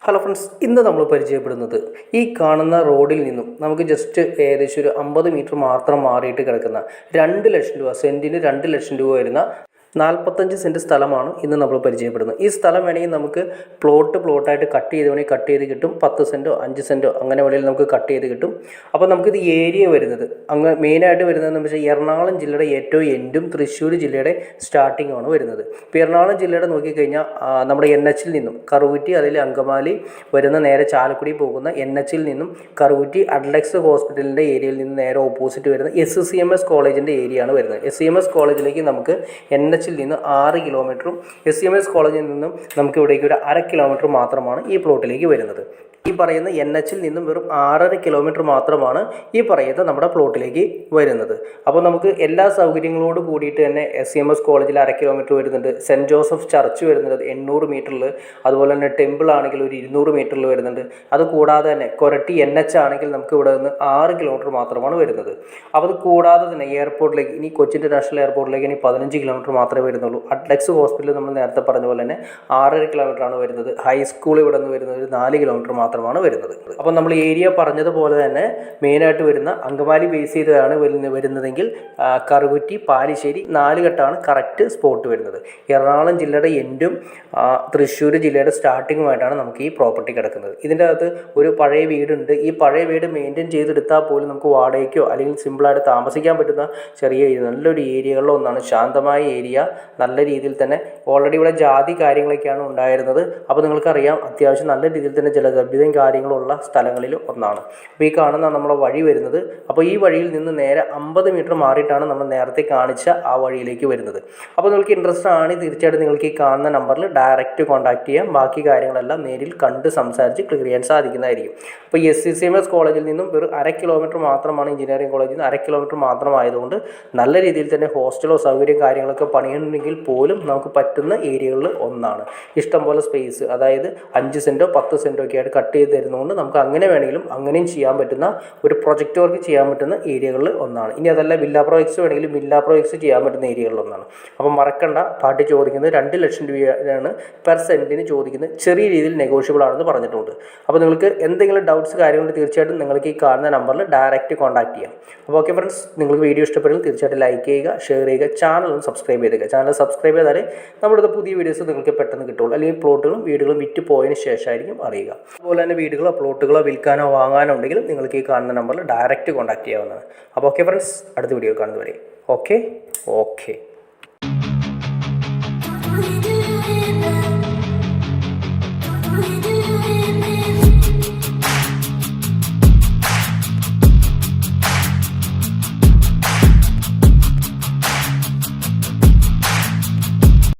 Hello friends, ഇന്ന് നമ്മൾ പരിചയപ്പെടുന്നത് ഈ കാണുന്ന റോഡിൽ നിന്നും നമുക്ക് ജസ്റ്റ് ഏകദേശം ഒരു 50 മീറ്റർ മാത്രം മാറിയിട്ട് കിടക്കുന്ന 2 ലക്ഷം രൂപ, സെൻറ്റിന് 2 ലക്ഷം രൂപ വരുന്ന 45 സെൻറ്റ് സ്ഥലമാണ് ഇന്ന് നമ്മൾ പരിചയപ്പെടുന്നത്. ഈ സ്ഥലം വേണമെങ്കിൽ നമുക്ക് പ്ലോട്ടായിട്ട് കട്ട് ചെയ്ത് വേണമെങ്കിൽ കട്ട് ചെയ്ത് കിട്ടും. 10 സെൻറ്റോ 5 സെൻറ്റോ അങ്ങനെ വേണമെങ്കിൽ നമുക്ക് കട്ട് ചെയ്ത് കിട്ടും. അപ്പോൾ നമുക്കിത് ഏരിയ വരുന്നത് മെയിനായിട്ട് വരുന്നതെന്ന് വെച്ചാൽ എറണാകുളം ജില്ലയുടെ ഏറ്റവും എൻഡും തൃശ്ശൂർ ജില്ലയുടെ സ്റ്റാർട്ടിങ്ങുമാണ് വരുന്നത്. ഇപ്പോൾ എറണാകുളം ജില്ലയുടെ നോക്കിക്കഴിഞ്ഞാൽ നമ്മുടെ NH നിന്നും കറുകുറ്റി, അതിൽ അങ്കമാലി വരുന്ന നേരെ ചാലക്കുടി പോകുന്ന NH നിന്നും കറുകുറ്റി അഡ്ലക്സ് ഹോസ്പിറ്റലിൻ്റെ ഏരിയയിൽ നിന്ന് നേരെ ഓപ്പോസിറ്റ് വരുന്ന SCMS കോളേജിൻ്റെ ഏരിയയാണ് വരുന്നത്. SCMS കോളേജിലേക്ക് നമുക്ക് NH നിന്ന് 6 കിലോമീറ്ററും SCMS കോളേജിൽ നിന്നും നമുക്ക് ഇവിടേക്ക് ഒരു 1/2 കിലോമീറ്റർ മാത്രമാണ് ഈ പ്ലോട്ടിലേക്ക് വരുന്നത്. ഈ പറയുന്ന NH നിന്നും വെറും 6.5 കിലോമീറ്റർ മാത്രമാണ് ഈ പറയുന്ന നമ്മുടെ പ്ലോട്ടിലേക്ക് വരുന്നത്. അപ്പോൾ നമുക്ക് എല്ലാ സൗകര്യങ്ങളോട് കൂടിയിട്ട് തന്നെ SCMS കോളേജിൽ 1/2 കിലോമീറ്റർ വരുന്നുണ്ട്. സെൻറ്റ് ജോസഫ് ചർച്ച് വരുന്നത് 800 മീറ്ററിൽ, അതുപോലെ തന്നെ ടെമ്പിൾ ആണെങ്കിൽ ഒരു 200 മീറ്ററിൽ വരുന്നുണ്ട്. അതുകൂടാതെ തന്നെ കൊരട്ടി NH ആണെങ്കിൽ നമുക്ക് ഇവിടെ നിന്ന് 6 കിലോമീറ്റർ മാത്രമാണ് വരുന്നത്. അപ്പോൾ അത് കൂടാതെ തന്നെ എയർപോർട്ടിലേക്ക്, ഇനി കൊച്ചി ഇൻ്റർനാഷണൽ എയർപോർട്ടിലേക്ക് ഇനി 15 കിലോമീറ്റർ മാത്രമേ വരുന്നുള്ളൂ. അഡ്ലക്സ് ഹോസ്പിറ്റൽ നമ്മൾ നേരത്തെ പറഞ്ഞ പോലെ തന്നെ 6.5 കിലോമീറ്ററാണ് വരുന്നത്. ഹൈസ്കൂൾ ഇവിടെ നിന്ന് വരുന്നത് 4 കിലോമീറ്റർ മാത്രമാണ് വരുന്നത്. അപ്പോൾ നമ്മൾ ഏരിയ പറഞ്ഞതുപോലെ തന്നെ മെയിനായിട്ട് വരുന്ന അങ്കമാലി ബേസ് ചെയ്താണ് വരുന്നതെങ്കിൽ കറുകുറ്റി, പാലിശ്ശേരി 4 ഘട്ടമാണ് കറക്റ്റ് സ്പോട്ട് വരുന്നത്. എറണാകുളം ജില്ലയുടെ എൻഡും തൃശ്ശൂർ ജില്ലയുടെ സ്റ്റാർട്ടിങ്ങുമായിട്ടാണ് നമുക്ക് ഈ പ്രോപ്പർട്ടി കിടക്കുന്നത്. ഇതിൻ്റെ അകത്ത് ഒരു പഴയ വീടുണ്ട്. ഈ പഴയ വീട് മെയിൻറ്റെയിൻ ചെയ്തെടുത്താൽ പോലും നമുക്ക് വാടകയ്ക്കോ അല്ലെങ്കിൽ സിമ്പിളായിട്ട് താമസിക്കാൻ പറ്റുന്ന ചെറിയ നല്ലൊരു ഏരിയകളിൽ ഒന്നാണ്. ശാന്തമായ ഏരിയ, നല്ല രീതിയിൽ തന്നെ ഓൾറെഡി ഇവിടെ ജാതി കാര്യങ്ങളൊക്കെയാണ് ഉണ്ടായിരുന്നത്. അപ്പോൾ നിങ്ങൾക്കറിയാം, അത്യാവശ്യം നല്ല രീതിയിൽ തന്നെ ജലലഭ്യതയും കാര്യങ്ങളുള്ള സ്ഥലങ്ങളിൽ ഒന്നാണ്. അപ്പോൾ ഈ കാണുന്ന നമ്മളെ വഴി വരുന്നത്, അപ്പോൾ ഈ വഴിയിൽ നിന്ന് നേരെ 50 മീറ്റർ മാറിയിട്ടാണ് നമ്മൾ നേരത്തെ കാണിച്ച ആ വഴിയിലേക്ക് വരുന്നത്. അപ്പോൾ നിങ്ങൾക്ക് ഇൻട്രസ്റ്റ് ആണ്, തീർച്ചയായിട്ടും നിങ്ങൾക്ക് ഈ കാണുന്ന നമ്പറിൽ ഡയറക്റ്റ് കോൺടാക്ട് ചെയ്യാം. ബാക്കി കാര്യങ്ങളെല്ലാം നേരിൽ കണ്ട് സംസാരിച്ച് ക്ലിയർ ചെയ്യാൻ സാധിക്കുന്നതായിരിക്കും. അപ്പോൾ SCMS കോളേജിൽ നിന്നും ഒരു 1/2 കിലോമീറ്റർ മാത്രമാണ്, എഞ്ചിനീയറിംഗ് കോളേജിൽ നിന്ന് 1/2 കിലോമീറ്റർ മാത്രമായതുകൊണ്ട് നല്ല രീതിയിൽ തന്നെ ഹോസ്റ്റലോ സൗകര്യം കാര്യങ്ങളൊക്കെ പണിയുന്നുണ്ടെങ്കിൽ പോലും നമുക്ക് പറ്റുന്ന ഏരിയകളിൽ ഒന്നാണ്. ഇഷ്ടംപോലെ സ്പേസ്, അതായത് 5 സെൻറ്റോ 10 സെൻറ്റോ ഒക്കെ ആയിട്ട് കട്ട് ചെയ്ത് തരുന്നതുകൊണ്ട് നമുക്ക് അങ്ങനെ വേണമെങ്കിലും അങ്ങനെയും ചെയ്യാൻ പറ്റുന്ന ഒരു പ്രൊജക്റ്റ് വർക്ക് ചെയ്യാൻ പറ്റുന്ന ഏരിയകളിൽ ഒന്നാണ്. ഇനി അതല്ല വില്ല പ്രോജക്ട്സ് വേണമെങ്കിലും വില്ല പ്രോജക്ട്സ് ചെയ്യാൻ പറ്റുന്ന ഏരിയകളിൽ ഒന്നാണ്. അപ്പോൾ മറക്കണ്ട, പാർട്ടി ചോദിക്കുന്നത് 2 ലക്ഷം രൂപയാണ് പെർ സെൻറ്റിന് ചോദിക്കുന്നത്. ചെറിയ രീതിയിൽ നെഗോഷ്യബിൾ ആണെന്ന് പറഞ്ഞിട്ടുണ്ട്. അപ്പോൾ നിങ്ങൾക്ക് എന്തെങ്കിലും ഡൗട്ട്സ് കാര്യങ്ങളുണ്ട്, തീർച്ചയായിട്ടും നിങ്ങൾക്ക് ഈ കാണുന്ന നമ്പറിൽ ഡയറക്റ്റ് കോൺടാക്ട് ചെയ്യാം. അപ്പോൾ ഓക്കെ ഫ്രണ്ട്സ്, നിങ്ങൾക്ക് വീഡിയോ ഇഷ്ടപ്പെടുമെങ്കിൽ തീർച്ചയായിട്ടും ലൈക്ക് ചെയ്യുക, ഷെയർ ചെയ്യുക, ചാനൽ സബ്സ്ക്രൈബ് ചെയ്തേക്കുക. ചാനൽ സബ്സ്ക്രൈബ് ചെയ്താലേ നമ്മുടെ പുതിയ വീഡിയോസ് നിങ്ങൾക്ക് പെട്ടെന്ന് കിട്ടുള്ളൂ. അല്ലെങ്കിൽ പ്ലോട്ടുകളും വീടുകളും വിറ്റ് പോയതിന് ശേഷമായിരിക്കും അറിയുക. അതുപോലെ തന്നെ വീടുകളോ പ്ലോട്ടുകളോ വിൽക്കാനോ വാങ്ങാനോ ഉണ്ടെങ്കിലും നിങ്ങൾക്ക് ഈ കാണുന്ന നമ്പറിൽ ഡയറക്റ്റ് കോൺടാക്ട് ചെയ്യാവുന്നതാണ്. അപ്പോൾ ഓക്കെ ഫ്രണ്ട്സ്, അടുത്ത വീഡിയോ കാണുന്നവരെ ഓക്കെ. We do it.